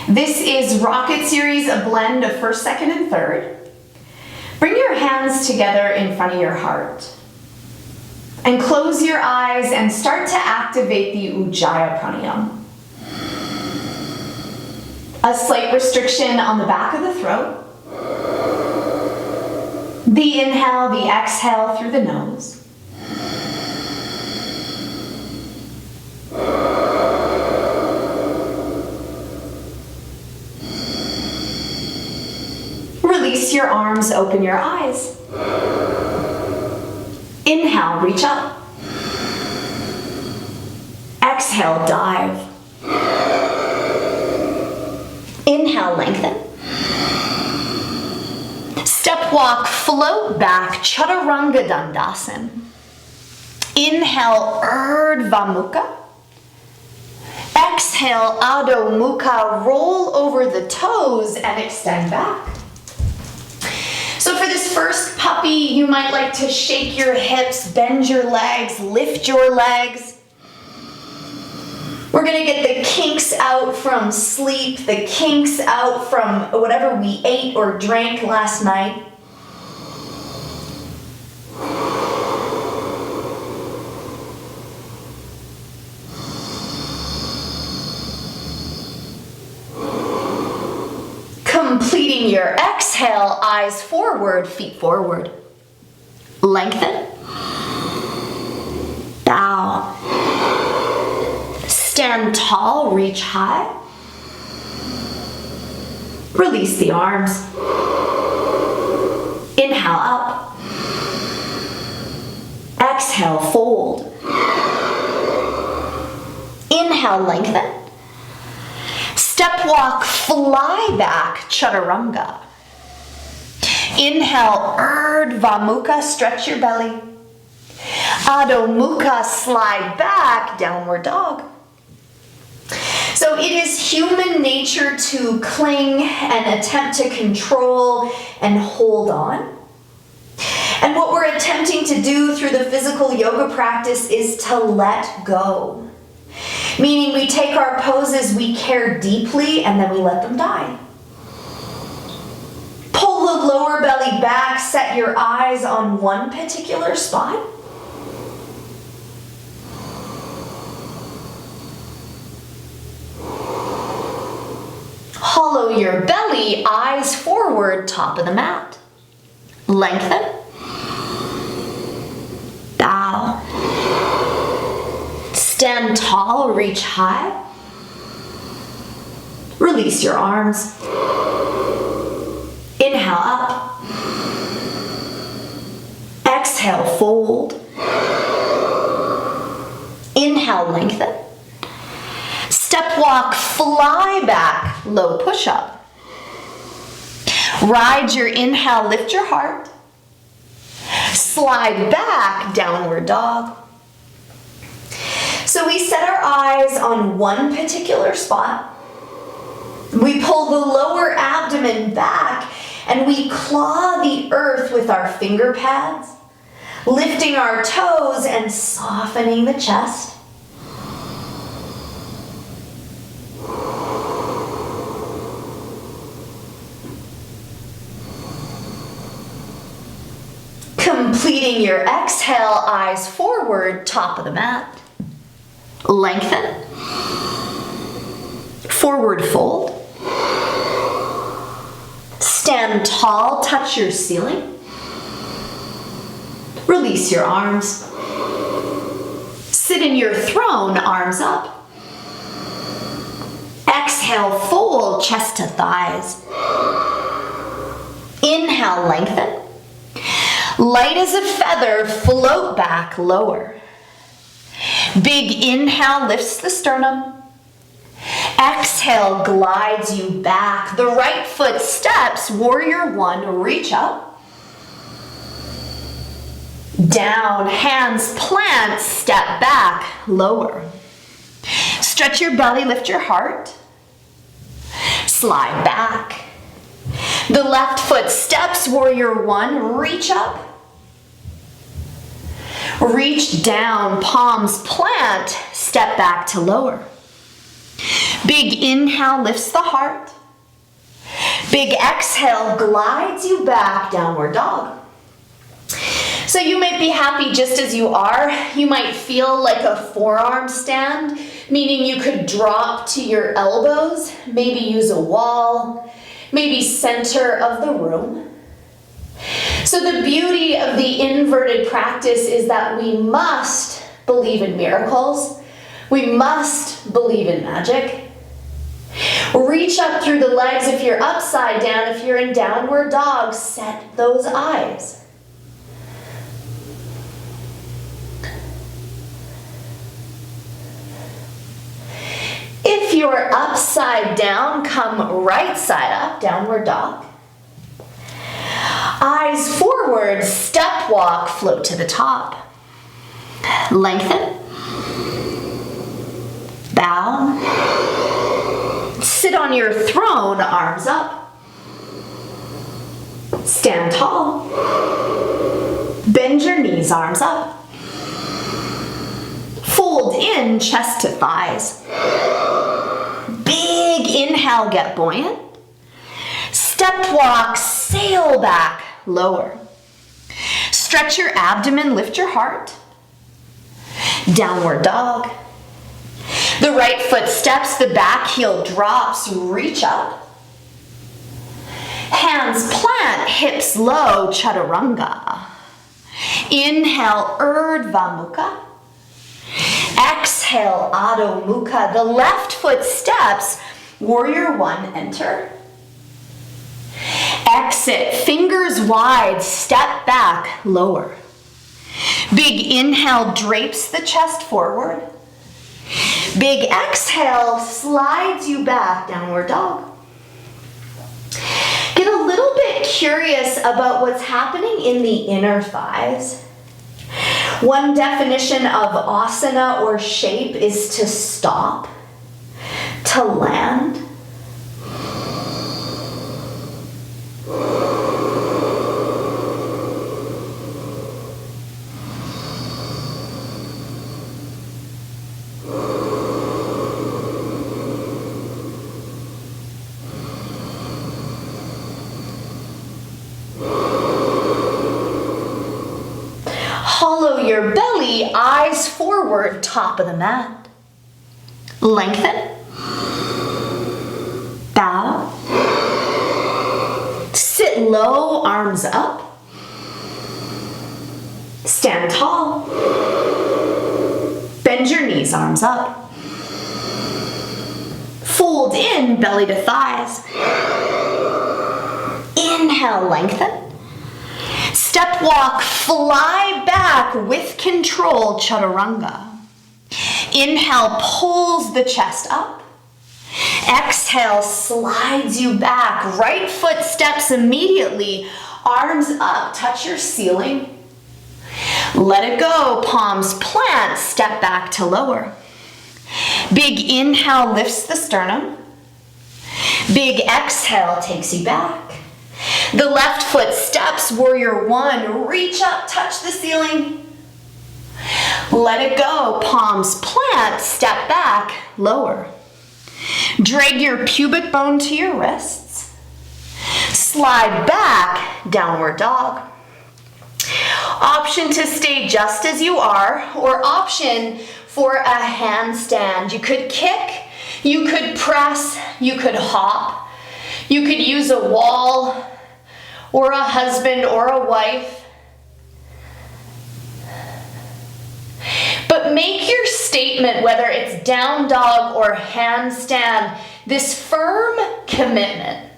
This is Rocket Series, a blend of first, second, and third. Bring your hands together in front of your heart. And close your eyes and start to activate the Ujjayi Pranayama. A slight restriction on the back of the throat. The inhale, the exhale through the nose. Release your arms, open your eyes. Inhale, reach up. Exhale, dive. Inhale, lengthen. Step walk, float back, Chaturanga Dandasana. Inhale, Urdhva Mukha. Exhale, Adho Mukha, roll over the toes and extend back. So for this first puppy, you might like to shake your hips, bend your legs, lift your legs. We're gonna get the kinks out from sleep, the kinks out from whatever we ate or drank last night. Completing your exhale, eyes forward, feet forward. Lengthen. Bow. Stand tall, reach high. Release the arms. Inhale up. Exhale, fold. Inhale, lengthen. Step walk, fly back, Chaturanga. Inhale, Urdhva Mukha, stretch your belly. Adho Mukha, slide back, downward dog. So it is human nature to cling and attempt to control and hold on. And what we're attempting to do through the physical yoga practice is to let go. Meaning we take our poses we care deeply and then we let them die. Pull the lower belly back, set your eyes on one particular spot. Hollow your belly, eyes forward, top of the mat. Lengthen. Bow. Stand tall, reach high. Release your arms. Inhale up. Exhale, fold. Inhale, lengthen. Step walk, fly back, low push-up. Ride your inhale, lift your heart. Slide back, downward dog. So we set our eyes on one particular spot. We pull the lower abdomen back and we claw the earth with our finger pads, lifting our toes and softening the chest. Completing your exhale, eyes forward, top of the mat. Lengthen. Forward fold. Stand tall, touch your ceiling. Release your arms. Sit in your throne, arms up. Exhale, fold, chest to thighs. Inhale, lengthen. Light as a feather, float back, lower. Big inhale lifts the sternum. Exhale glides you back. The right foot steps, warrior one, reach up. Down, hands plant, step back, lower. Stretch your belly, lift your heart. Slide back. The left foot steps, warrior one, reach up. Reach down, palms plant, step back to lower. Big inhale lifts the heart. Big exhale glides you back, downward dog. So you might be happy just as you are. You might feel like a forearm stand, meaning you could drop to your elbows, maybe use a wall, maybe center of the room. So the beauty of the inverted practice is that we must believe in miracles. We must believe in magic. Reach up through the legs if you're upside down. If you're in downward dog, set those eyes. If you're upside down, come right side up, downward dog. Eyes forward, step walk, float to the top. Lengthen. Bow. Sit on your throne, arms up. Stand tall. Bend your knees, arms up. Fold in, chest to thighs. Big inhale, get buoyant. Step walk, sail back, lower. Stretch your abdomen, lift your heart. Downward dog. The right foot steps, the back heel drops, reach up. Hands plant, hips low, chaturanga. Inhale, Urdhva Mukha. Exhale, Adho Mukha. The left foot steps, warrior one, enter. Exit, fingers wide, step back, lower. Big inhale drapes the chest forward. Big exhale slides you back, downward dog. Get a little bit curious about what's happening in the inner thighs. One definition of asana or shape is to stop, to land. Hollow your belly, eyes forward, top of the mat. Lengthen. Bow. Sit low, arms up. Stand tall. Bend your knees, arms up. Fold in, belly to thighs. Inhale, lengthen. Step walk, fly back with control, chaturanga. Inhale, pulls the chest up. Exhale, slides you back. Right foot steps immediately. Arms up, touch your ceiling. Let it go, palms plant, step back to lower. Big inhale lifts the sternum. Big exhale takes you back. The left foot steps, warrior one, reach up, touch the ceiling. Let it go, palms plant, step back, lower. Drag your pubic bone to your wrists. Slide back, downward dog. Option to stay just as you are, or option for a handstand. You could kick, you could press, you could hop, you could use a wall, or a husband or a wife. But make your statement, whether it's down dog or handstand, this firm commitment.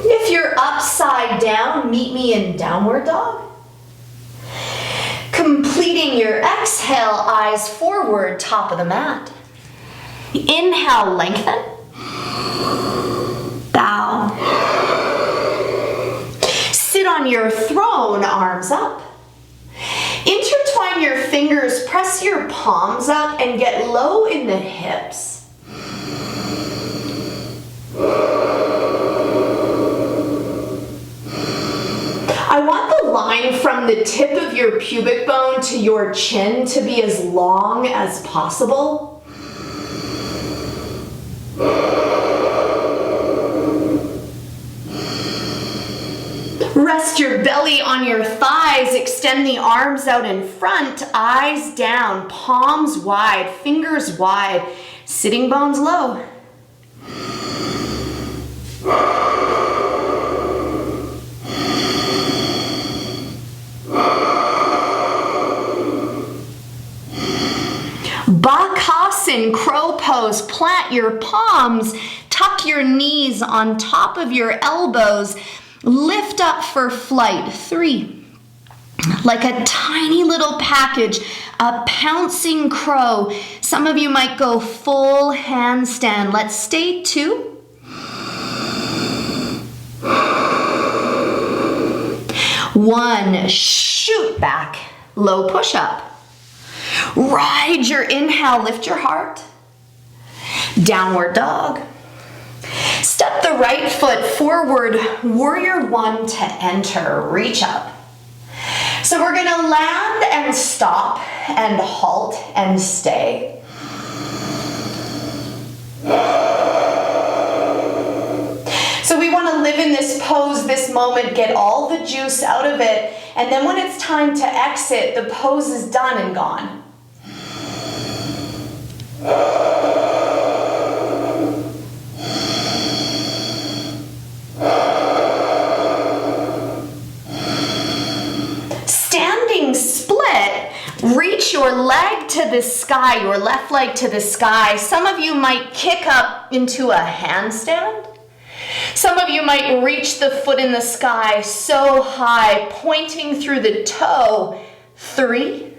If you're upside down, meet me in downward dog. Completing your exhale, eyes forward, top of the mat. Inhale, lengthen. Bow. Sit on your throne, arms up. Intertwine your fingers, press your palms up and get low in the hips. I want the line from the tip of your pubic bone to your chin to be as long as possible. Rest your belly on your thighs, extend the arms out in front, eyes down, palms wide, fingers wide, sitting bones low. Bakasana, crow pose, plant your palms, tuck your knees on top of your elbows, lift up for flight. 3. Like a tiny little package, a pouncing crow. Some of you might go full handstand. Let's stay. 2. 1, shoot back, low push-up. Ride your inhale, lift your heart. Downward dog. Step the right foot forward, warrior 1 to enter, reach up. So we're gonna land and stop and halt and stay. So we wanna live in this pose, this moment, get all the juice out of it, and then when it's time to exit, the pose is done and gone. Standing split, reach your leg to the sky, your left leg to the sky. Some of you might kick up into a handstand. Some of you might reach the foot in the sky so high, pointing through the toe. 3,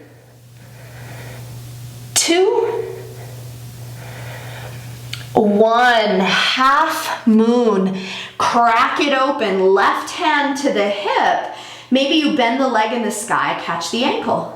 2, 1, half moon. Crack it open, left hand to the hip. Maybe you bend the leg in the sky, catch the ankle.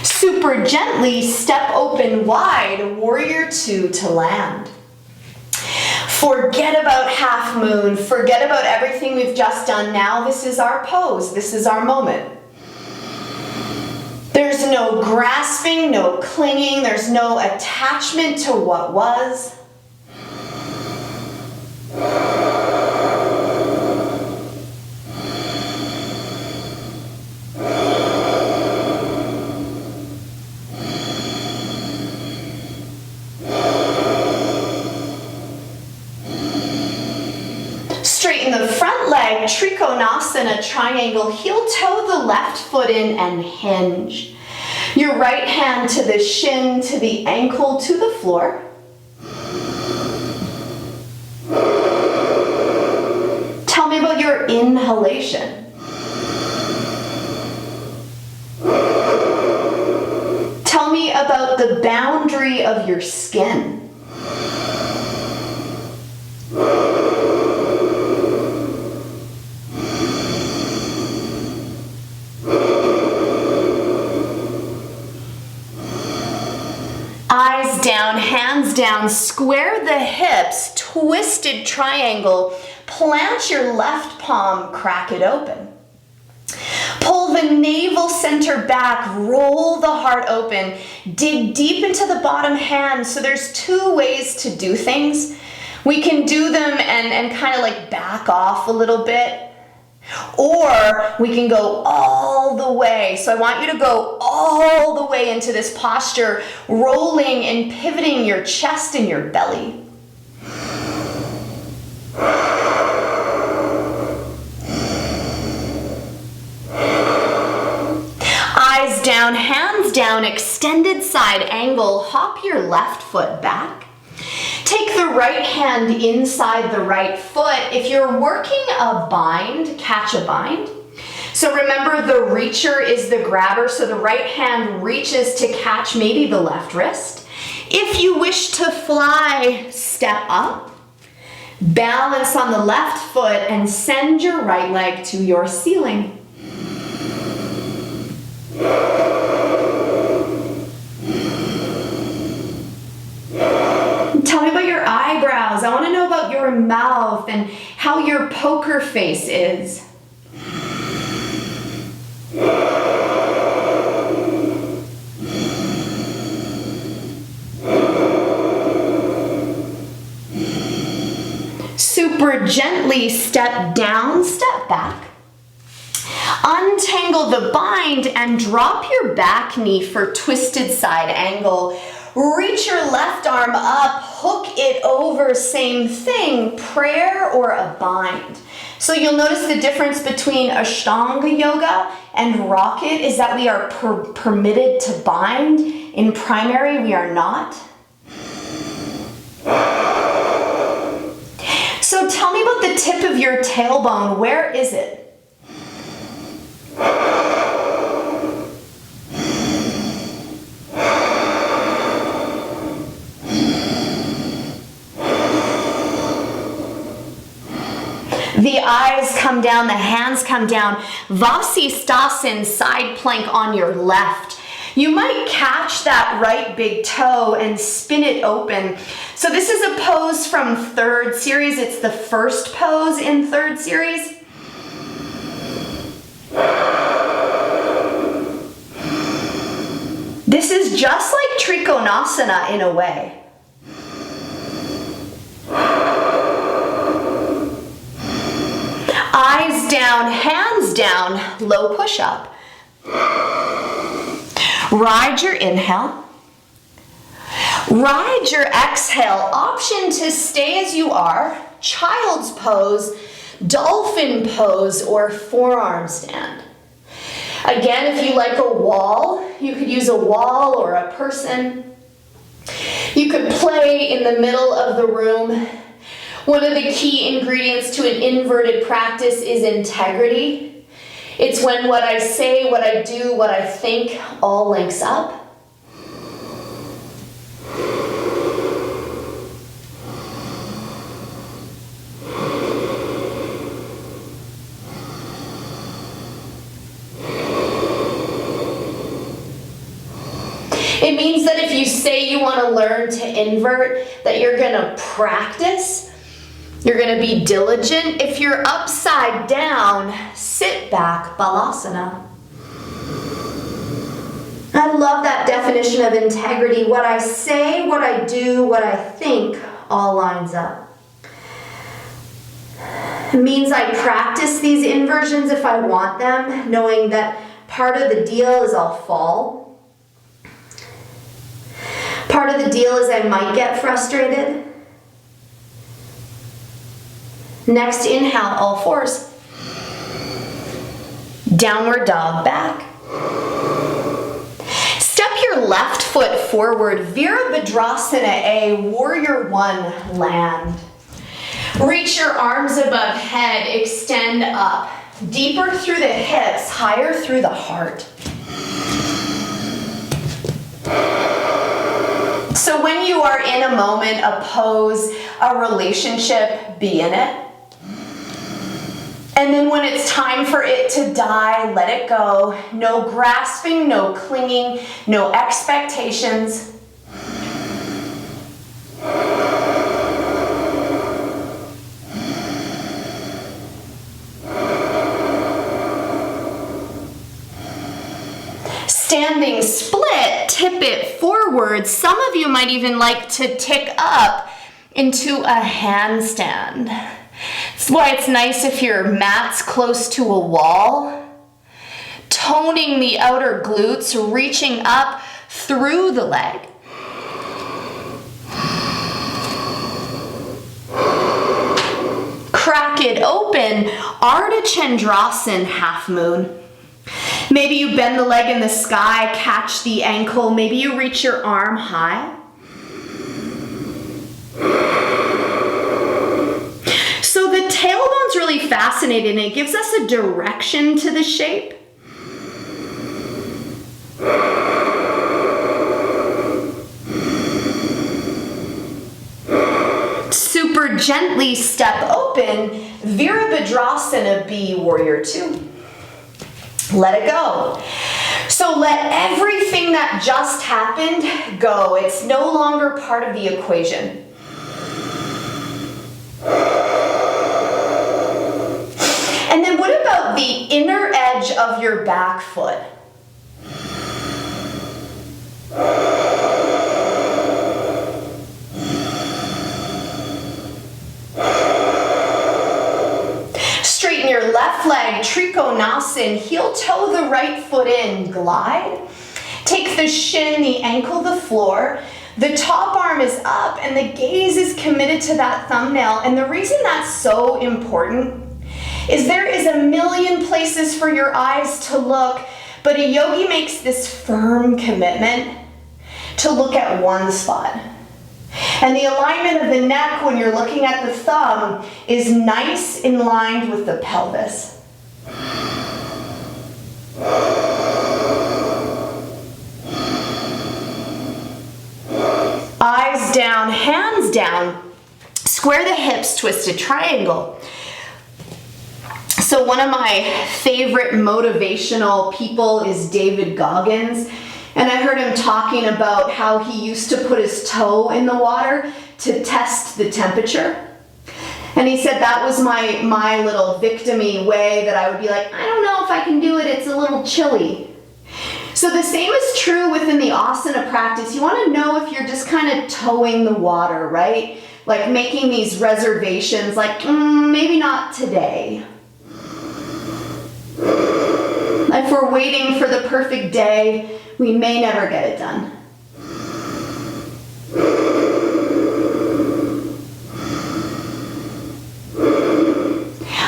Super gently step open wide, warrior 2 to land. Forget about half moon, forget about everything we've just done. Now this is our pose, this is our moment. There's no grasping, no clinging, there's no attachment to what was. Straighten the front leg, Trikonasana, triangle, heel toe the left foot in and hinge. Your right hand to the shin, to the ankle, to the floor. Tell me about your inhalation. Tell me about the boundary of your skin. Eyes down, hands down, square the hips, twisted triangle, plant your left palm, crack it open. Pull the navel center back, roll the heart open, dig deep into the bottom hand. So there's 2 ways to do things. We can do them and kind of like back off a little bit. Or we can go all the way. So I want you to go all the way into this posture, rolling and pivoting your chest and your belly. Eyes down, hands down, extended side angle, hop your left foot back. Take the right hand inside the right foot. If you're working a bind, catch a bind. So remember, the reacher is the grabber, so the right hand reaches to catch maybe the left wrist. If you wish to fly, step up, balance on the left foot, and send your right leg to your ceiling. Tell me about your eyebrows. I want to know about your mouth and how your poker face is. Super gently step down, step back. Untangle the bind and drop your back knee for twisted side angle. Reach your left arm up, hook it over, same thing, prayer or a bind. So you'll notice the difference between Ashtanga yoga and rocket is that we are permitted to bind. In primary, we are not. So tell me about the tip of your tailbone. Where is it? The eyes come down, the hands come down. Vasisthasana, side plank on your left. You might catch that right big toe and spin it open. So this is a pose from third series. It's the first pose in third series. This is just like Trikonasana in a way. Eyes down, hands down, low push-up. Ride your inhale. Ride your exhale. Option to stay as you are, child's pose, dolphin pose, or forearm stand. Again, if you like a wall, you could use a wall or a person. You could play in the middle of the room. One of the key ingredients to an inverted practice is integrity. It's when what I say, what I do, what I think all links up. It means that if you say you want to learn to invert, that you're going to practice. You're going to be diligent. If you're upside down, sit back, balasana. I love that definition of integrity. What I say, what I do, what I think all lines up. It means I practice these inversions if I want them, knowing that part of the deal is I'll fall. Part of the deal is I might get frustrated. Next inhale, all fours. Downward dog, back. Step your left foot forward, Virabhadrasana A, Warrior One, land. Reach your arms above head, extend up. Deeper through the hips, higher through the heart. So when you are in a moment, a pose, a relationship, be in it. And then when it's time for it to die, let it go. No grasping, no clinging, no expectations. Standing split, tip it forward. Some of you might even like to tick up into a handstand. That's why it's nice if your mat's close to a wall. Toning the outer glutes, reaching up through the leg. Crack it open, Ardha Chandrasana, half moon. Maybe you bend the leg in the sky, catch the ankle. Maybe you reach your arm high. So the tailbone's really fascinating. It gives us a direction to the shape. Super gently step open, Virabhadrasana, B, Warrior 2. Let it go. So let everything that just happened go. It's no longer part of the equation. And then what about the inner edge of your back foot? Straighten your left leg, Trikonasana, heel toe the right foot in, glide. Take the shin, the ankle, the floor. The top arm is up and the gaze is committed to that thumbnail. And the reason that's so important is there is a million places for your eyes to look, but a yogi makes this firm commitment to look at one spot. And the alignment of the neck when you're looking at the thumb is nice in line with the pelvis. Eyes down, hands down. Square the hips, twisted triangle. So one of my favorite motivational people is David Goggins. And I heard him talking about how he used to put his toe in the water to test the temperature. And he said that was my little victim-y way that I would be like, I don't know if I can do it, it's a little chilly. So the same is true within the asana practice. You want to know if you're just kind of towing the water, right? Like making these reservations, like maybe not today. If we're waiting for the perfect day, we may never get it done.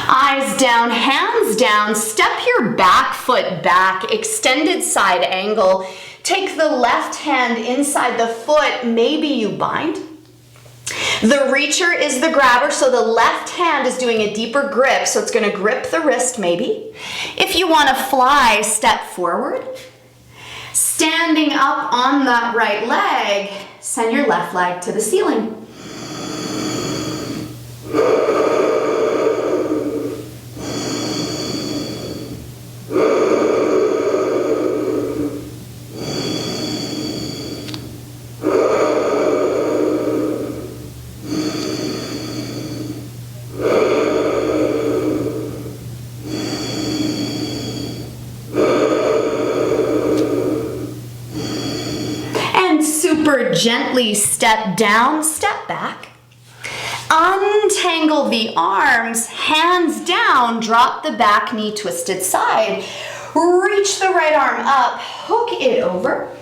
Eyes down, hands down, step your back foot back, extended side angle. Take the left hand inside the foot, maybe you bind. The reacher is the grabber, so the left hand is doing a deeper grip, so it's going to grip the wrist maybe. If you want to fly, step forward. Standing up on that right leg, send your left leg to the ceiling. Gently step down, step back. Untangle the arms, hands down, drop the back knee, twisted side. Reach the right arm up, hook it over.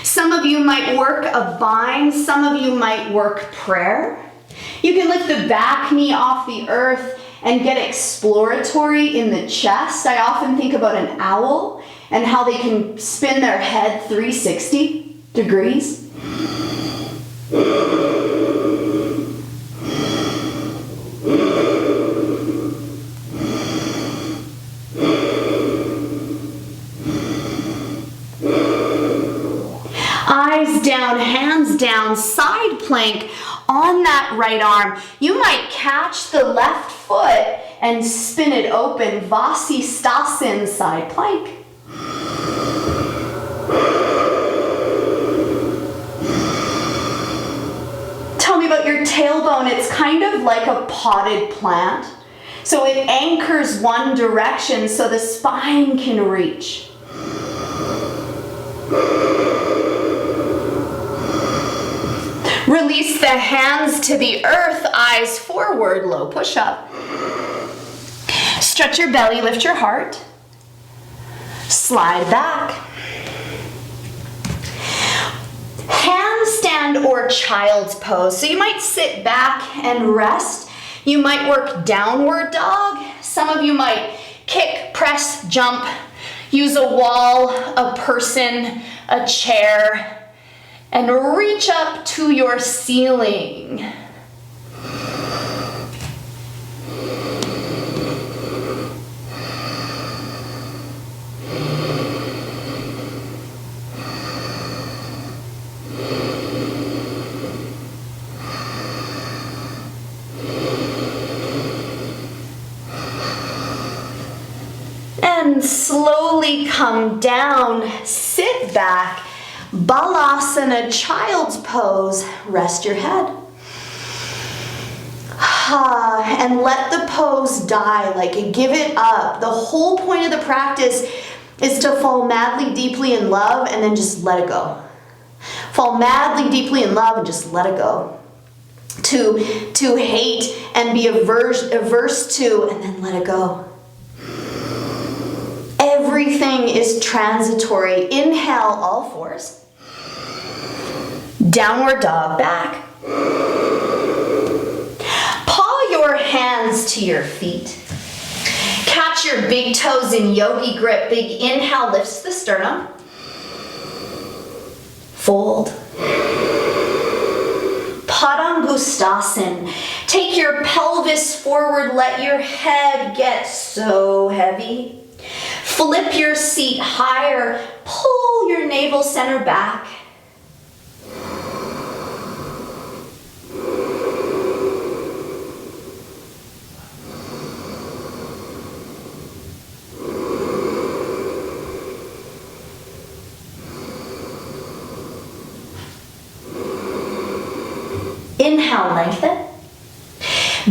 Some of you might work a bind, some of you might work prayer. You can lift the back knee off the earth and get exploratory in the chest. I often think about an owl and how they can spin their head 360 degrees. Eyes down, hands down, side plank on that right arm. You might catch the left foot and spin it open, Vasisthasana, side plank. Tell me about your tailbone. It's kind of like a potted plant. So it anchors one direction so the spine can reach. Release the hands to the earth, eyes forward, low push-up. Stretch your belly, lift your heart. Slide back. Handstand or child's pose. So you might sit back and rest. You might work downward dog. Some of you might kick, press, jump, use a wall, a person, a chair, and reach up to your ceiling. then slowly come down, sit back, Balasana, child's pose, rest your head. And let the pose die, like give it up. The whole point of the practice is to fall madly, deeply in love and then just let it go. Fall madly, deeply in love and just let it go. To hate and be averse to and then let it go. Everything is transitory. Inhale, all fours. Downward dog, back. Paw your hands to your feet. Catch your big toes in yogi grip. Big inhale lifts the sternum. Fold. Padangustasana. Take your pelvis forward. Let your head get so heavy. Flip your seat higher. Pull your navel center back. Inhale, lengthen.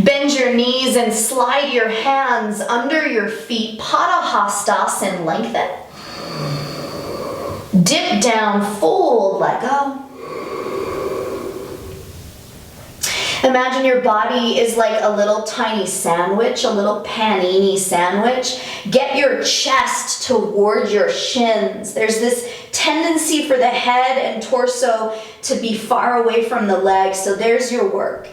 Bend your knees and slide your hands under your feet. Padahastasana, lengthen. Dip down, fold, let go. Imagine your body is like a little tiny sandwich, a little panini sandwich. Get your chest toward your shins. There's this tendency for the head and torso to be far away from the legs, so there's your work.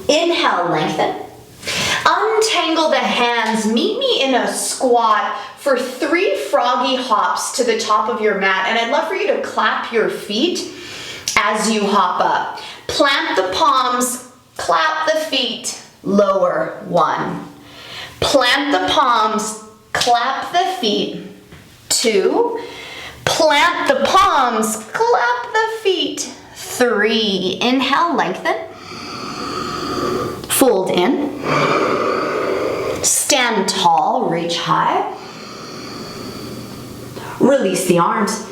Inhale, lengthen. Untangle the hands. Meet me in a squat for 3 froggy hops to the top of your mat. And I'd love for you to clap your feet as you hop up. Plant the palms, clap the feet, lower. 1. Plant the palms, clap the feet. 2. Plant the palms, clap the feet. 3. Inhale, lengthen. Fold in. Stand tall, reach high. Release the arms.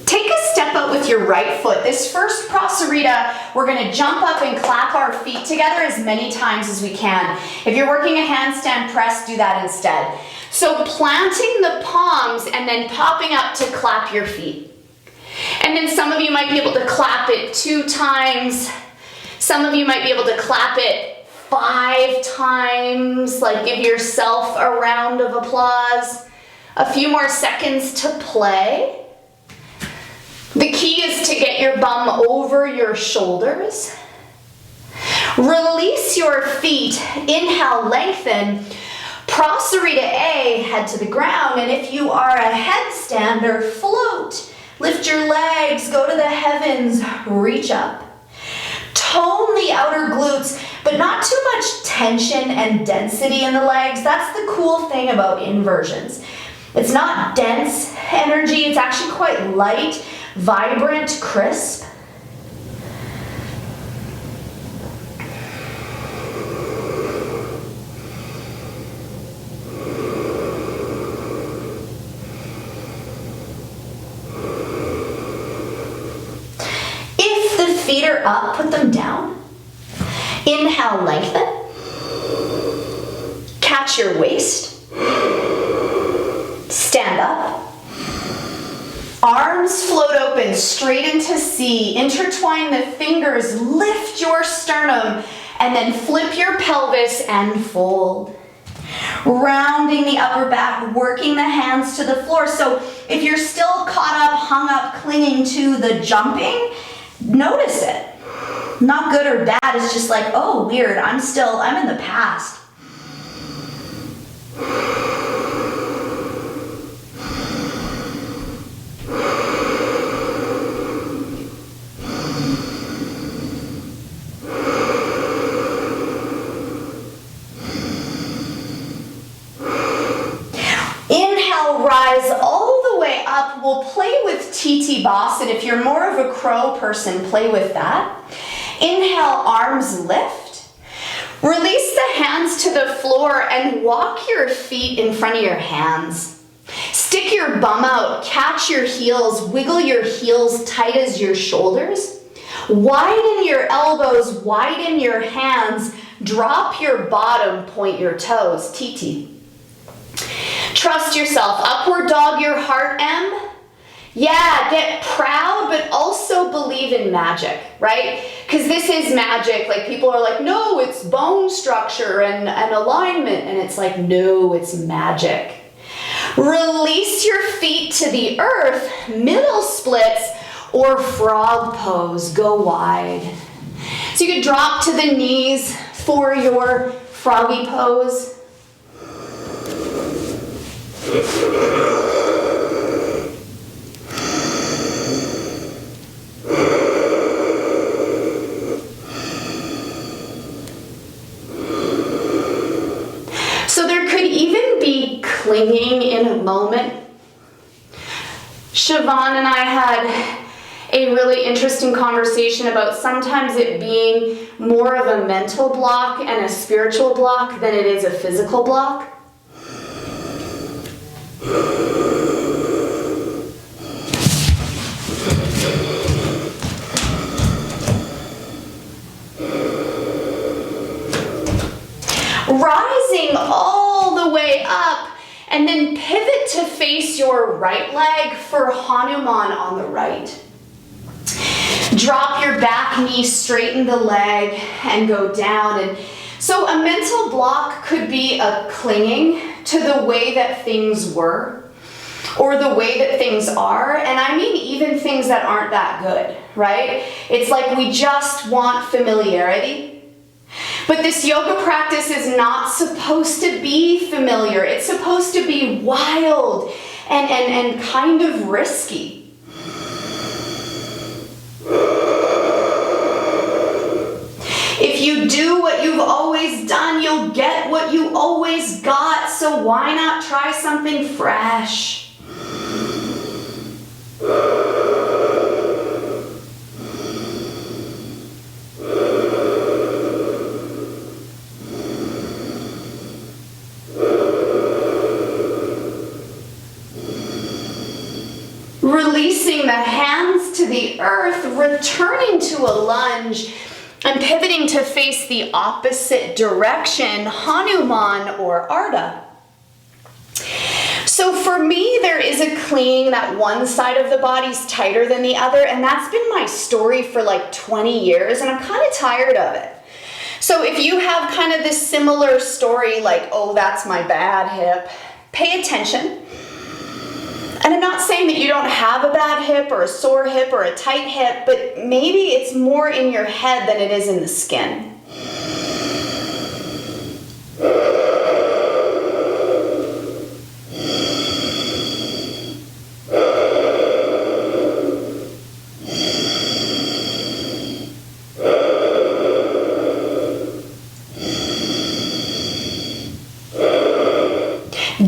Take a step out with your right foot. This first prasarita, we're going to jump up and clap our feet together as many times as we can. If you're working a handstand press, do that instead. So planting the palms and then popping up to clap your feet. And then some of you might be able to clap it 2 times. Some of you might be able to clap it 5 times, like give yourself a round of applause. A few more seconds to play. The key is to get your bum over your shoulders. Release your feet. Inhale, lengthen. Prasarita A, head to the ground. And if you are a headstander, float. Lift your legs, go to the heavens, reach up. Tone the outer glutes, but not too much tension and density in the legs. That's the cool thing about inversions. It's not dense energy, it's actually quite light, vibrant, crisp. If the feet are up, put them down. Inhale, lengthen. Catch your waist. Stand up. Arms float open, straight into C. Intertwine the fingers, lift your sternum, and then flip your pelvis and fold. Rounding the upper back, working the hands to the floor. So if you're still caught up, hung up, clinging to the jumping, notice it. Not good or bad, it's just like, oh, weird, I'm in the past. Inhale, rise all the way up, we'll play with TT Boss, and if you're more of a crow person, play with that. Inhale, arms lift. Release the hands to the floor and walk your feet in front of your hands. Stick your bum out, catch your heels, wiggle your heels tight as your shoulders. Widen your elbows, widen your hands, drop your bottom, point your toes, TT. Trust yourself. Upward dog your heart, M. Yeah, get proud, but also believe in magic, right? Because this is magic. Like, people are like, no, it's bone structure and alignment. And it's like, no, it's magic. Release your feet to the earth, middle splits, or frog pose. Go wide. So you could drop to the knees for your froggy pose. So there could even be clinging in a moment. Siobhan and I had a really interesting conversation about sometimes it being more of a mental block and a spiritual block than it is a physical block. Rising all the way up, and then pivot to face your right leg for Hanuman on the right. Drop your back knee, straighten the leg, and go down. And so a mental block could be a clinging to the way that things were, or the way that things are. And I mean even things that aren't that good, right? It's like we just want familiarity. But this yoga practice is not supposed to be familiar. It's supposed to be wild and kind of risky. If you do what you've always done, you'll get what you always got. So why not try something fresh? Releasing the hands to the earth, returning to a lunge, and pivoting to face the opposite direction, Hanuman or Ardha. So for me, there is a clinging that one side of the body's tighter than the other, and that's been my story for like 20 years, and I'm kind of tired of it. So if you have kind of this similar story, like, oh, that's my bad hip, pay attention. And I'm not saying that you don't have a bad hip or a sore hip or a tight hip, but maybe it's more in your head than it is in the skin.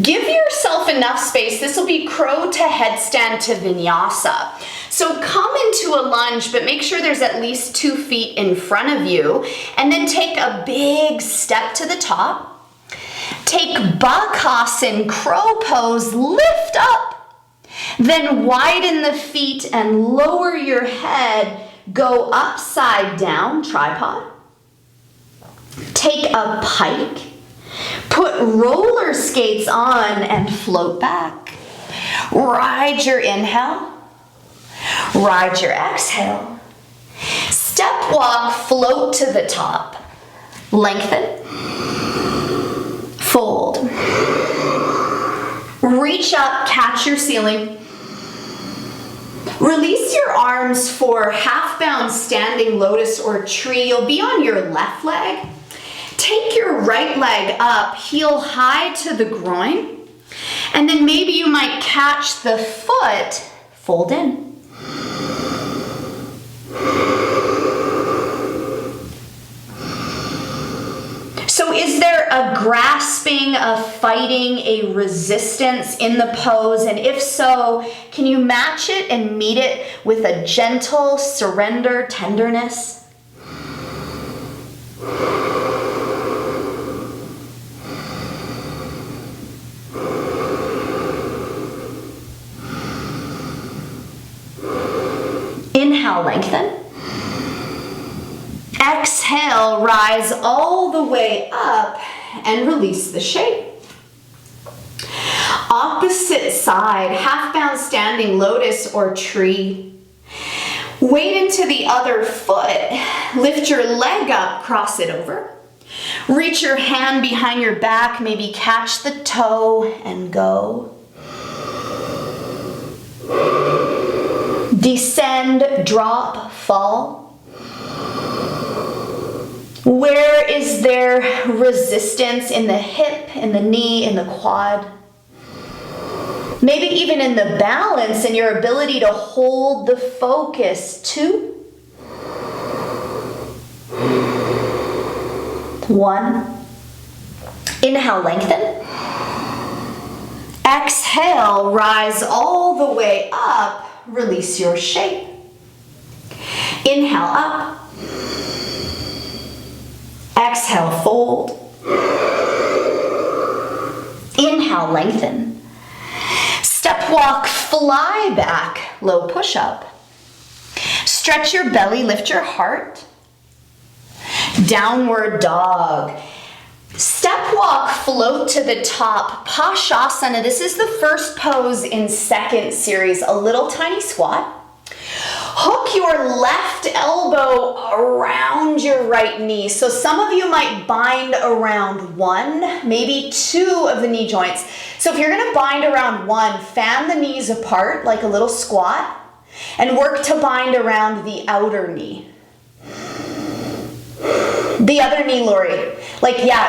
Give yourself enough space. This will be crow to headstand to vinyasa. So come into a lunge, but make sure there's at least 2 feet in front of you. And then take a big step to the top. Take Bakasana, crow pose, lift up. Then widen the feet and lower your head. Go upside down, tripod. Take a pike. Put roller skates on and float back. Ride your inhale. Ride your exhale. Step walk, float to the top. Lengthen. Fold. Reach up, catch your ceiling. Release your arms for half bound standing lotus or tree. You'll be on your left leg. Take your right leg up, heel high to the groin, and then maybe you might catch the foot, fold in. So is there a grasping, a fighting, a resistance in the pose? And if so, can you match it and meet it with a gentle surrender, tenderness? Inhale, lengthen. Exhale, rise all the way up and release the shape. Opposite side, half bound standing lotus or tree. Weight into the other foot. Lift your leg up, cross it over. Reach your hand behind your back, maybe catch the toe and go. Descend, drop, fall. Where is there resistance in the hip, in the knee, in the quad? Maybe even in the balance and your ability to hold the focus. 2, 1. Inhale, lengthen. Exhale, rise all the way up. Release your shape. Inhale, up. Exhale, fold. Inhale, lengthen. Step walk, fly back, low push up. Stretch your belly, lift your heart. Downward dog. Step walk, float to the top, Pashasana. This is the first pose in second series, a little tiny squat. Hook your left elbow around your right knee. So some of you might bind around 1, maybe 2 of the knee joints. So if you're gonna bind around 1, fan the knees apart like a little squat and work to bind around the outer knee. The other knee, Lori.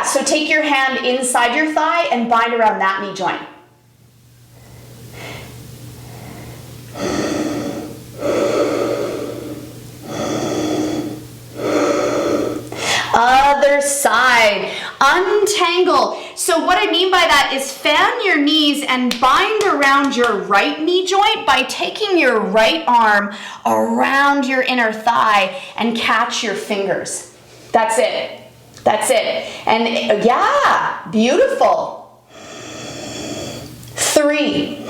So take your hand inside your thigh and bind around that knee joint. Other side, untangle. So what I mean by that is fan your knees and bind around your right knee joint by taking your right arm around your inner thigh and catch your fingers. That's it. That's it. And yeah, beautiful. 3,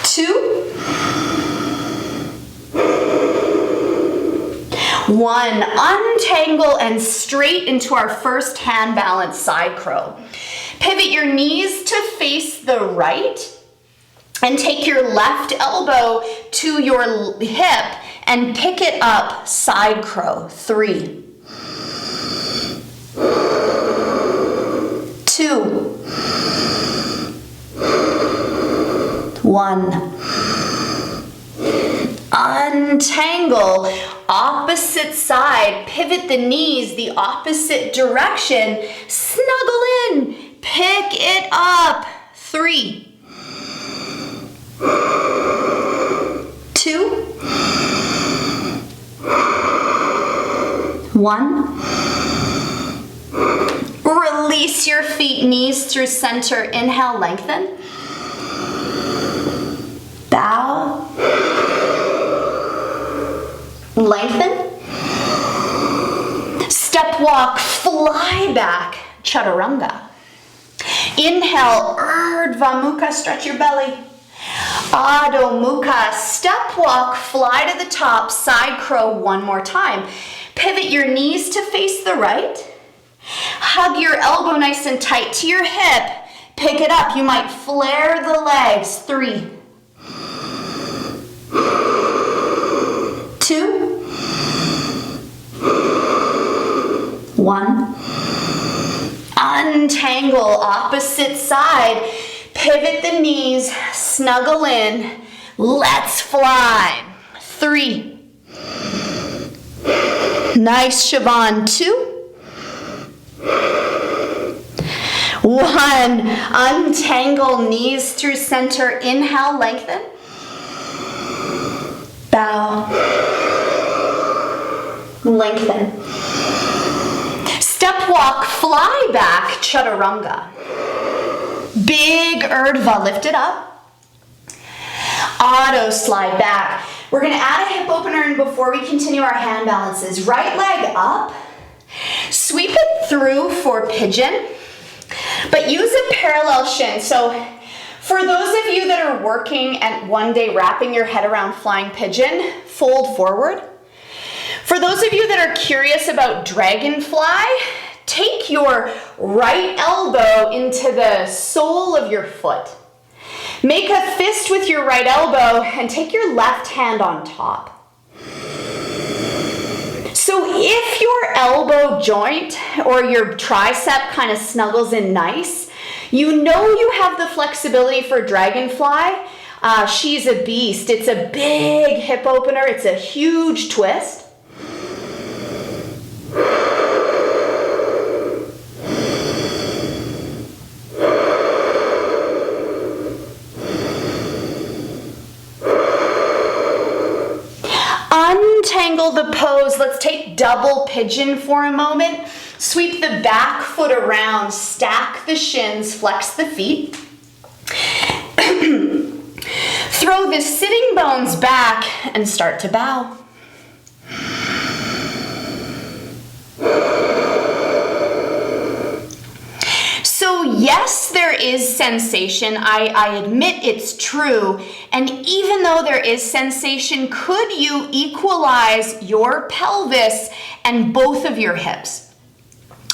2, 1. Untangle and straight into our first hand balance side crow. Pivot your knees to face the right and take your left elbow to your hip and pick it up, side crow. 3, 2, 1. Untangle, opposite side, pivot the knees the opposite direction, snuggle in, pick it up. 3, 2, 1. Release your feet, knees through center. Inhale, lengthen. Bow. Lengthen. Step walk, fly back, chaturanga. Inhale, Urdhva Mukha, stretch your belly. Adho Mukha, step walk, fly to the top, side crow 1 more time. Pivot your knees to face the right. Hug your elbow nice and tight to your hip. Pick it up. You might flare the legs. 3, 2, 1. Untangle, opposite side. Pivot the knees, snuggle in. Let's fly. 3. Nice, Siobhan. 2, 1. Untangle, knees through center. Inhale, lengthen. Bow. Lengthen. Step walk, fly back, chaturanga. Big urdhva, lift it up. Auto slide back. We're gonna add a hip opener in before we continue our hand balances. Right leg up, sweep it through for pigeon, but use a parallel shin. So for those of you that are working and one day wrapping your head around flying pigeon, fold forward. For those of you that are curious about dragonfly, take your right elbow into the sole of your foot. Make a fist with your right elbow and take your left hand on top. So if your elbow joint or your tricep kind of snuggles in nice, you know you have the flexibility for dragonfly. She's a beast. It's a big hip opener. It's a huge twist. Untangle the pose. Let's take double pigeon for a moment. Sweep the back foot around, stack the shins, flex the feet. Throw the sitting bones back and start to bow. So yes, there is sensation. I admit it's true. And even though there is sensation, could you equalize your pelvis and both of your hips?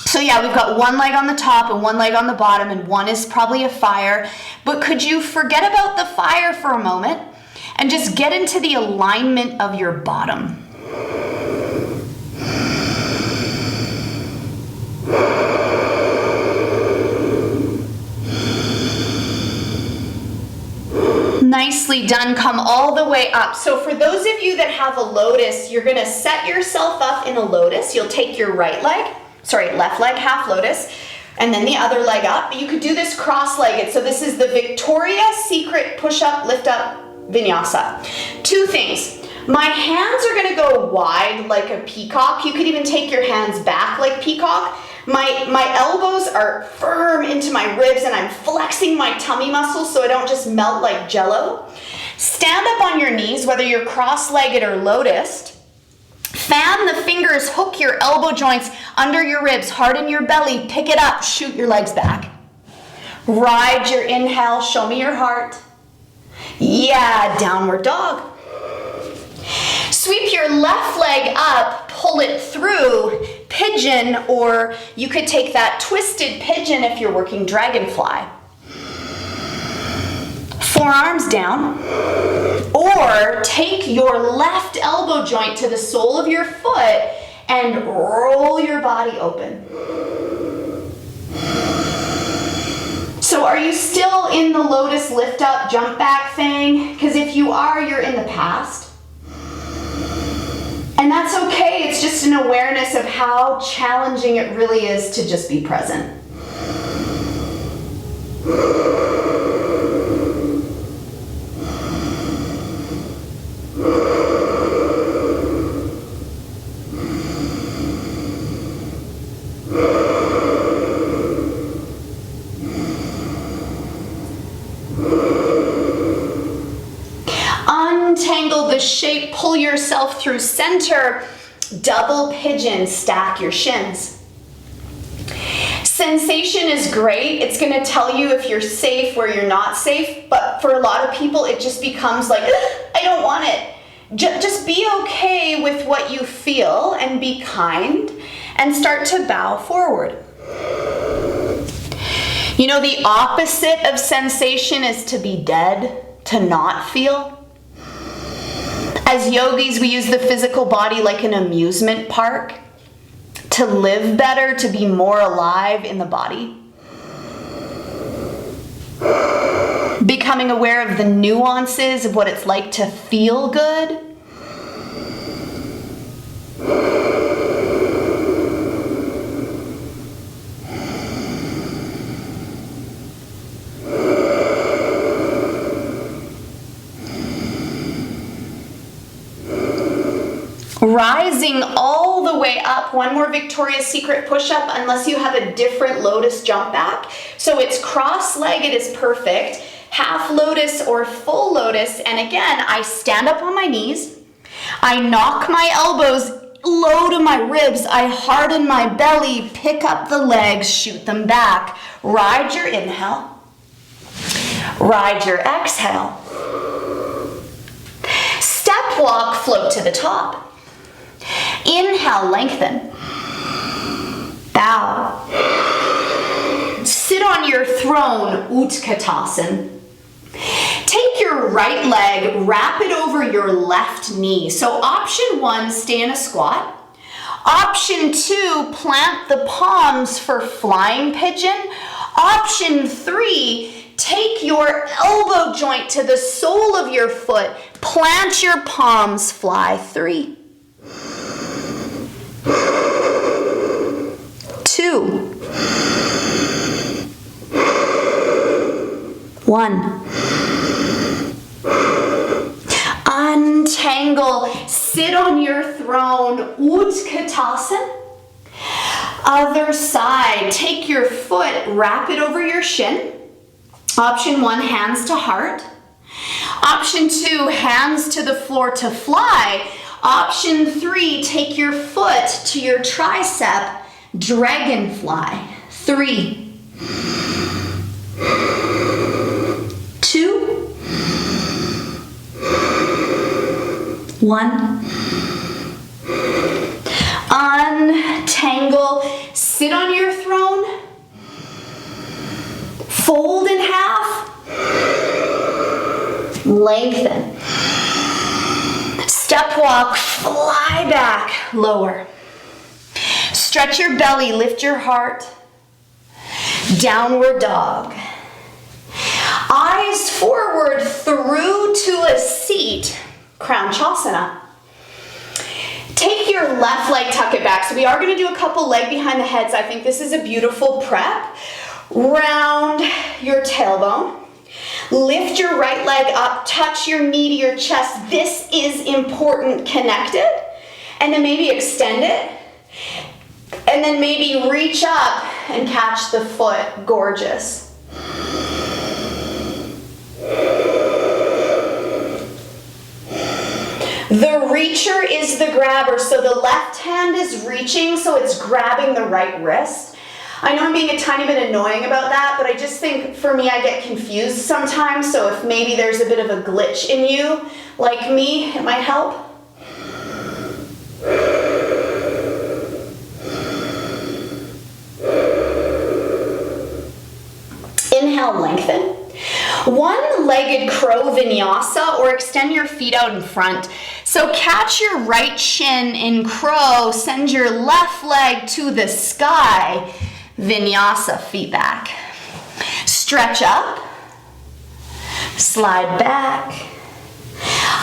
So yeah, we've got one leg on the top and one leg on the bottom, and one is probably a fire. But could you forget about the fire for a moment and just get into the alignment of your bottom? Nicely done. Come all the way up. So for those of you that have a lotus, you're going to set yourself up in a lotus. You'll take your left leg, half lotus, and then the other leg up. You could do this cross-legged. So this is the Victoria's Secret push-up, lift-up vinyasa. Two things. My hands are going to go wide like a peacock. You could even take your hands back like peacock. My elbows are firm into my ribs and I'm flexing my tummy muscles so I don't just melt like jello. Stand up on your knees, whether you're cross-legged or lotused. Fan the fingers, hook your elbow joints under your ribs, harden your belly, pick it up, shoot your legs back. Ride your inhale, show me your heart. Yeah, downward dog. Sweep your left leg up, pull it through, pigeon, or you could take that twisted pigeon if you're working dragonfly. Forearms down, or take your left elbow joint to the sole of your foot and roll your body open. So are you still in the lotus lift up, jump back thing? Because if you are, you're in the past. And that's okay, it's just an awareness of how challenging it really is to just be present. Untangle the shape, pull yourself through center, double pigeon, stack your shins. Sensation is great. It's going to tell you if you're safe, where you're not safe, but for a lot of people it just becomes like, I don't want it. Just be okay with what you feel and be kind and start to bow forward. You know, the opposite of sensation is to be dead, to not feel. As yogis, we use the physical body like an amusement park to live better, to be more alive in the body. Becoming aware of the nuances of what it's like to feel good. Rising all the the way up. One more Victoria's Secret push-up unless you have a different lotus jump back. So it's cross-legged is perfect, half lotus or full lotus. And again, I stand up on my knees. I knock my elbows low to my ribs. I harden my belly, pick up the legs, shoot them back. Ride your inhale. Ride your exhale. Step walk, float to the top. Inhale, lengthen. Bow. Sit on your throne, Utkatasana. Take your right leg, wrap it over your left knee. So option 1, stay in a squat. Option 2, plant the palms for flying pigeon. Option 3, take your elbow joint to the sole of your foot. Plant your palms, fly. 3, 2, 1. Untangle, sit on your throne, Utkatasana. Other side, take your foot, wrap it over your shin. Option 1, hands to heart. Option 2, hands to the floor to fly. Option 3, take your foot to your tricep, dragonfly. 3, 2, 1. Untangle, sit on your throne, fold in half, lengthen. Step walk, fly back, lower. Stretch your belly, lift your heart. Downward dog. Eyes forward through to a seat, Kranchasana. Take your left leg, tuck it back. So we are going to do a couple leg behind the heads. I think this is a beautiful prep. Round your tailbone. Lift your right leg up, touch your knee to your chest. This is important, connected. And then maybe extend it. And then maybe reach up and catch the foot, gorgeous. The reacher is the grabber, so the left hand is reaching, so it's grabbing the right wrist. I know I'm being a tiny bit annoying about that, but I just think for me I get confused sometimes, so if maybe there's a bit of a glitch in you, like me, it might help. Inhale, lengthen. One-legged crow vinyasa, or extend your feet out in front. So catch your right shin in crow, send your left leg to the sky. Vinyasa, feet back. Stretch up, slide back.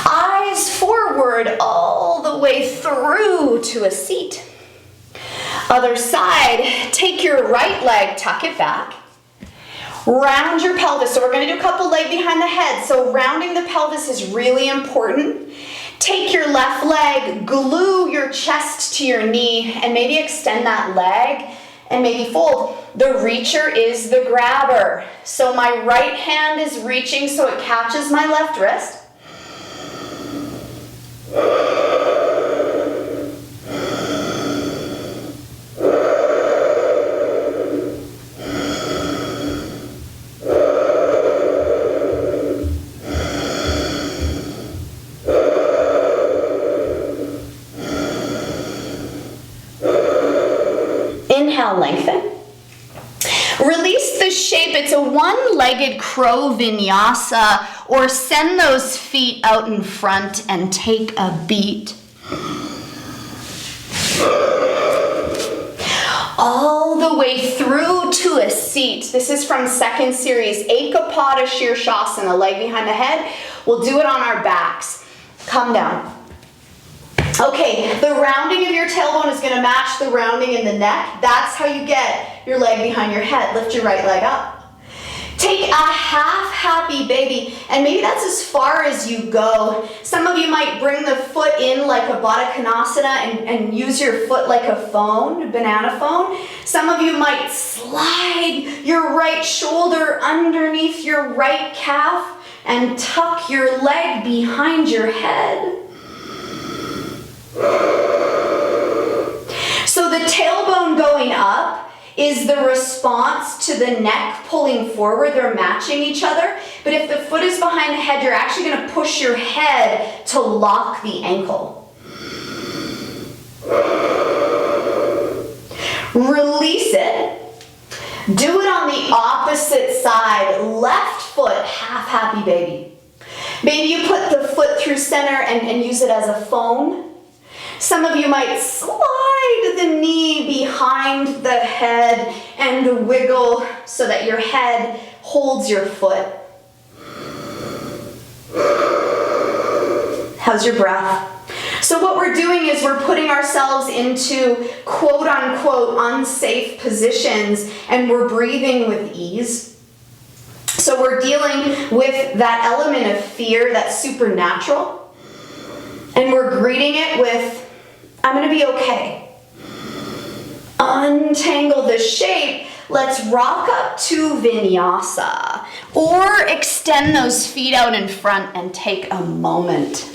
Eyes forward all the way through to a seat. Other side, take your right leg, tuck it back. Round your pelvis. So we're going to do a couple leg behind the head. So rounding the pelvis is really important. Take your left leg, glue your chest to your knee, and maybe extend that leg and maybe fold. The reacher is the grabber. So my right hand is reaching so it catches my left wrist. Inhale, lengthen. Release the shape. It's a one-legged crow vinyasa, or send those feet out in front and take a beat. All the way through to a seat. This is from second series, Ekapada Shirshasana, leg behind the head. We'll do it on our backs. Come down. Okay, the rounding of your tailbone is going to match the rounding in the neck. That's how you get your leg behind your head. Lift your right leg up. Take a half happy baby, and maybe that's as far as you go. Some of you might bring the foot in like a Baddha Konasana and use your foot like a phone, a banana phone. Some of you might slide your right shoulder underneath your right calf and tuck your leg behind your head. So the tailbone going up is the response to the neck pulling forward. They're matching each other. But if the foot is behind the head, you're actually going to push your head to lock the ankle. Release it. Do it on the opposite side. Left foot, half happy baby. Maybe you put the foot through center and use it as a phone. Some of you might slide the knee behind the head and wiggle so that your head holds your foot. How's your breath? So what we're doing is we're putting ourselves into quote unquote unsafe positions and we're breathing with ease. So we're dealing with that element of fear that's supernatural, and we're greeting it with, I'm going to be okay. Untangle the shape. Let's rock up to vinyasa, or extend those feet out in front and take a moment.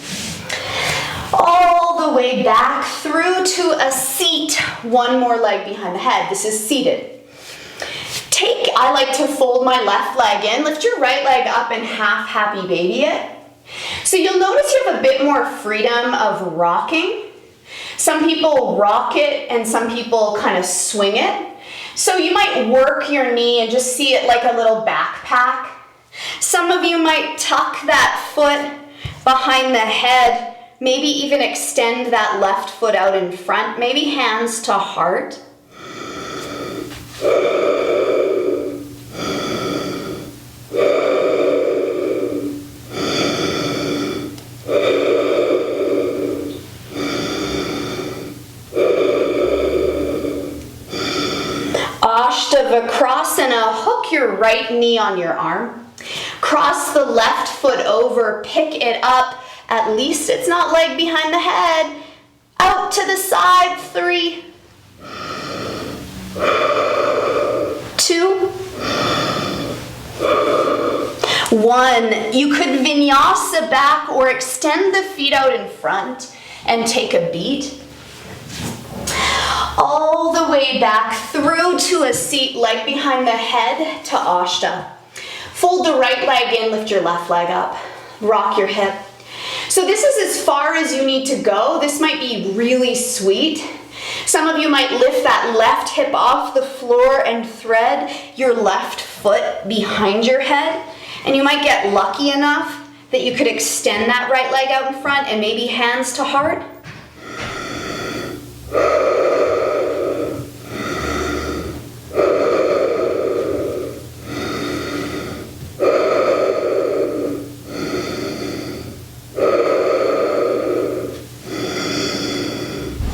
All the way back through to a seat. One more leg behind the head. This is seated. I like to fold my left leg in. Lift your right leg up and half happy baby it. So you'll notice you have a bit more freedom of rocking. Some people rock it and some people kind of swing it. So you might work your knee and just see it like a little backpack. Some of you might tuck that foot behind the head, maybe even extend that left foot out in front, maybe hands to heart. Ashtavakrasana, hook your right knee on your arm. Cross the left foot over, pick it up. At least it's not leg behind the head. Out to the side, 3, 2, 1. You could vinyasa back or extend the feet out in front and take a beat. All the way back through to a seat, leg behind the head to Ashta. Fold the right leg in, lift your left leg up. Rock your hip. So this is as far as you need to go. This might be really sweet. Some of you might lift that left hip off the floor and thread your left foot behind your head. And you might get lucky enough that you could extend that right leg out in front and maybe hands to heart.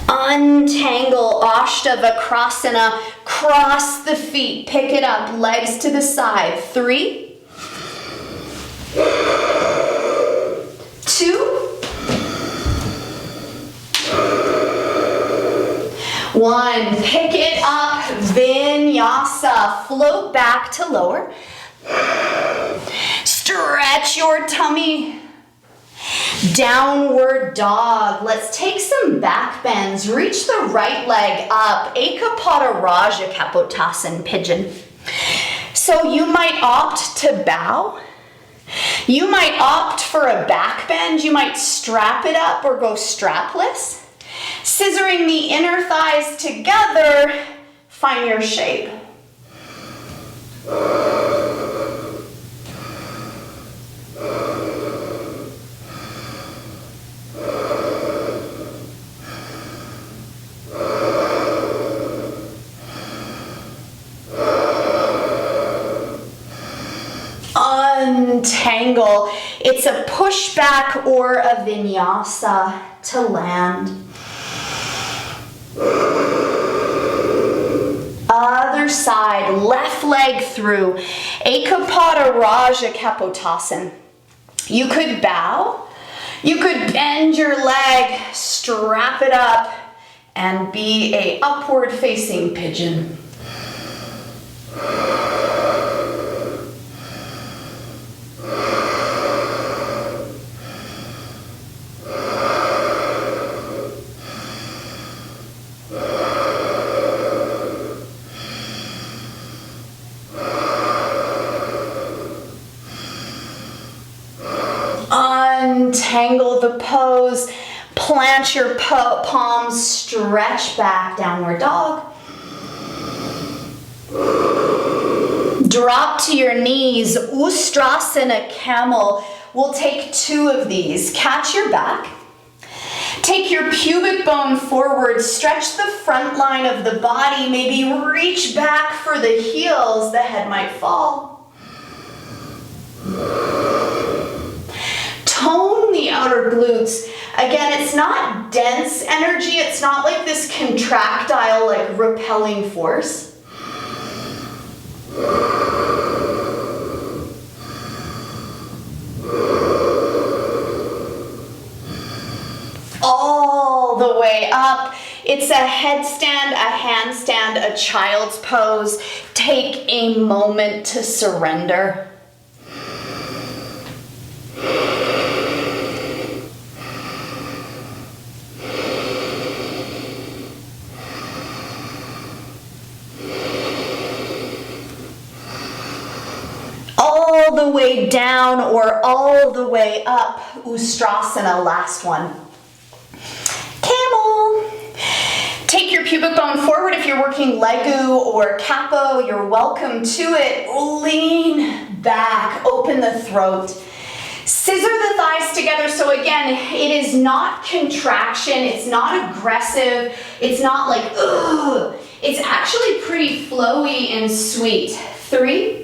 Untangle Ashtavakrasana, cross the feet, pick it up, legs to the side. 3, 2, 1. Pick it up, vinyasa. Float back to lower. Stretch your tummy. Downward dog. Let's take some back bends. Reach the right leg up. Ekapada Raja Kapotasana pigeon. So you might opt to bow. You might opt for a back bend. You might strap it up or go strapless. Scissoring the inner thighs together, find your shape. Untangle. It's a pushback or a vinyasa to land. Other side, left leg through. Ekapada Raja Kapotasana. You could bow. You could bend your leg, strap it up, and be a upward facing pigeon. Untangle the pose, plant your palms, stretch back, downward dog. Drop to your knees, Ustrasana camel. We'll take 2 of these. Catch your back. Take your pubic bone forward, stretch the front line of the body, maybe reach back for the heels, the head might fall. Tone the outer glutes. Again, it's not dense energy, it's not like this contractile, like repelling force. All the way up. It's a headstand, a handstand, a child's pose. Take a moment to surrender. All the way down or all the way up, Ustrasana, last one. Camel. Take your pubic bone forward if you're working Legu or Capo, you're welcome to it. Lean back, open the throat. Scissor the thighs together, so again, it is not contraction, it's not aggressive, it's not like, ugh. It's actually pretty flowy and sweet. 3,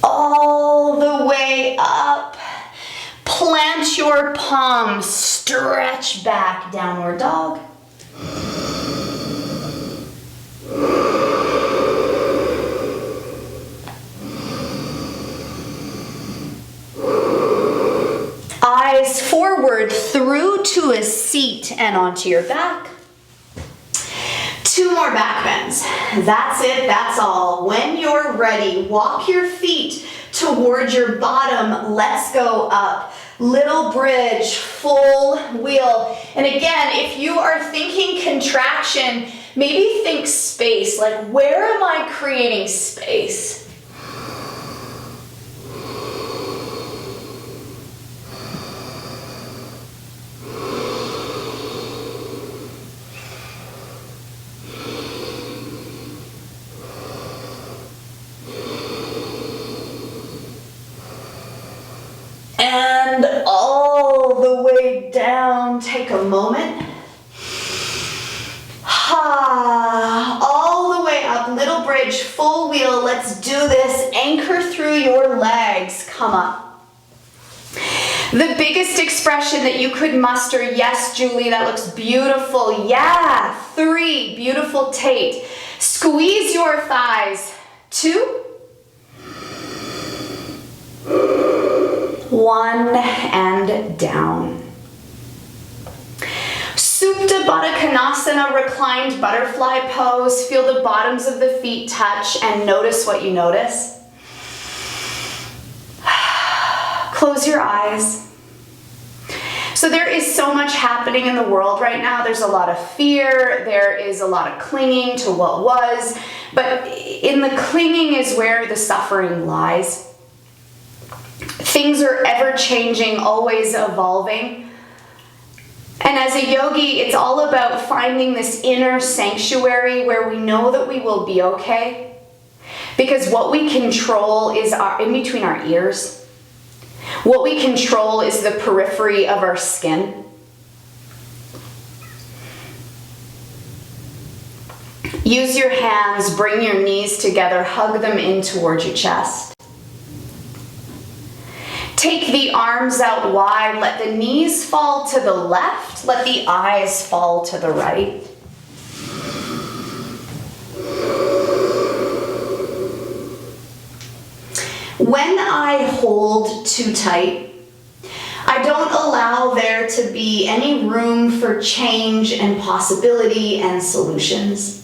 all the way up. Plant your palms, stretch back, downward dog. Eyes forward through to a seat and onto your back. 2 more back bends. That's it, that's all. When you're ready, walk your feet towards your bottom. Let's go up. Little bridge, full wheel. And again, if you are thinking contraction, maybe think space. Like, where am I creating space? And all the way down, take a moment. All the way up, little bridge, full wheel. Let's do this. Anchor through your legs. Come up. The biggest expression that you could muster. Yes, Julie, that looks beautiful. Yeah. 3, beautiful Tate. Squeeze your thighs. 2, 1, and down. Supta Baddha Konasana, reclined butterfly pose. Feel the bottoms of the feet touch and notice what you notice. Close your eyes. So there is so much happening in the world right now. There's a lot of fear. There is a lot of clinging to what was. But in the clinging is where the suffering lies. Things are ever changing, always evolving. And as a yogi, it's all about finding this inner sanctuary where we know that we will be okay. Because what we control is in between our ears. What we control is the periphery of our skin. Use your hands, bring your knees together, hug them in towards your chest. Take the arms out wide. Let the knees fall to the left. Let the eyes fall to the right. When I hold too tight, I don't allow there to be any room for change and possibility and solutions.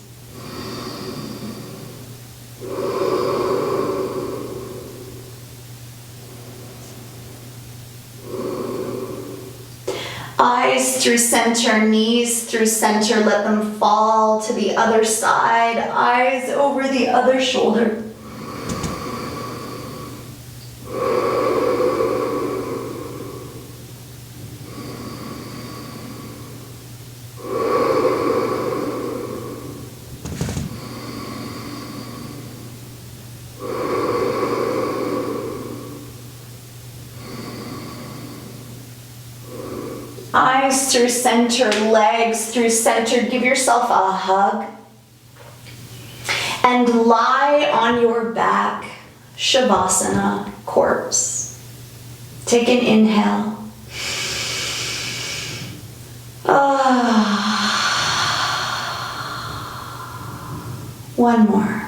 Eyes through center, knees through center, let them fall to the other side, eyes over the other shoulder. Eyes through center, legs through center. Give yourself a hug. And lie on your back, Shavasana, corpse. Take an inhale. One more.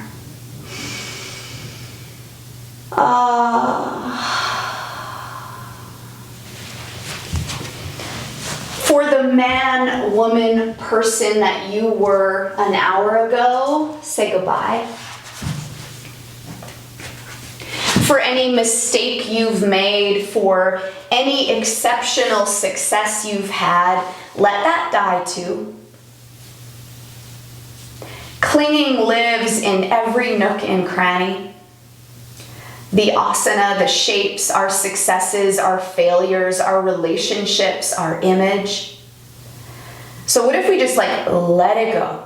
For the man, woman, person that you were an hour ago, say goodbye. For any mistake you've made, for any exceptional success you've had, let that die too. Clinging lives in every nook and cranny. The asana, the shapes, our successes, our failures, our relationships, our image. So what if we just let it go?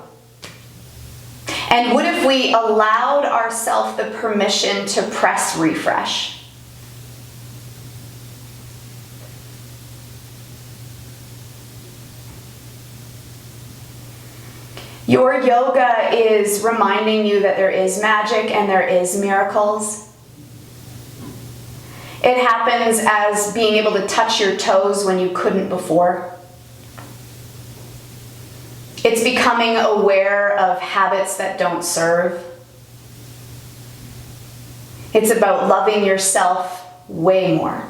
And what if we allowed ourselves the permission to press refresh? Your yoga is reminding you that there is magic and there is miracles. It happens as being able to touch your toes when you couldn't before. It's becoming aware of habits that don't serve. It's about loving yourself way more.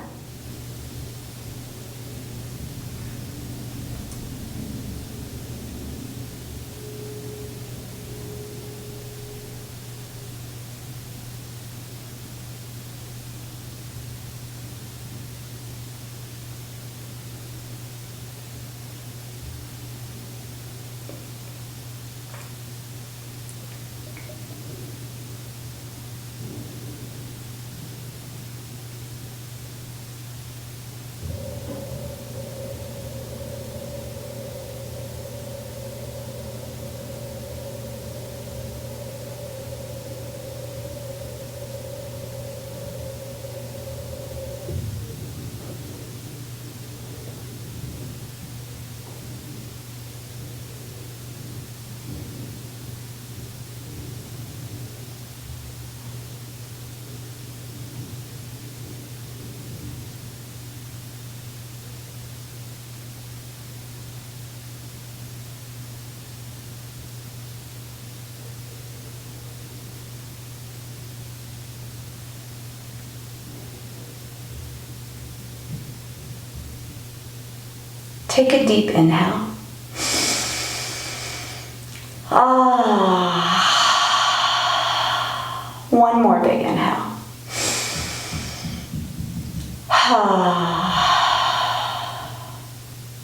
Take a deep inhale. One more big inhale.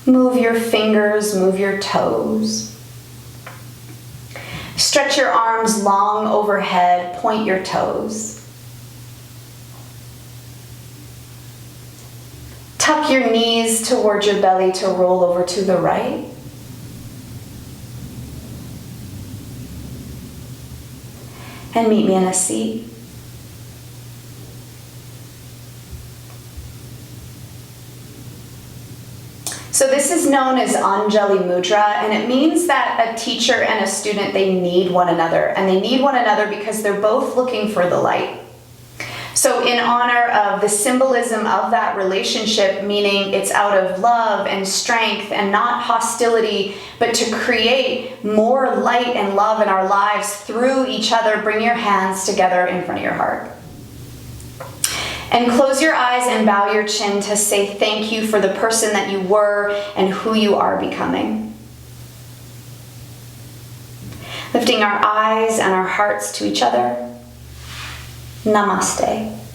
Move your fingers, move your toes. Stretch your arms long overhead, point your toes. Tuck your knees towards your belly to roll over to the right. And meet me in a seat. So this is known as Anjali Mudra, and it means that a teacher and a student, they need one another. And they need one another because they're both looking for the light. So in honor of the symbolism of that relationship, meaning it's out of love and strength and not hostility, but to create more light and love in our lives through each other, bring your hands together in front of your heart. And close your eyes and bow your chin to say thank you for the person that you were and who you are becoming. Lifting our eyes and our hearts to each other. Namaste.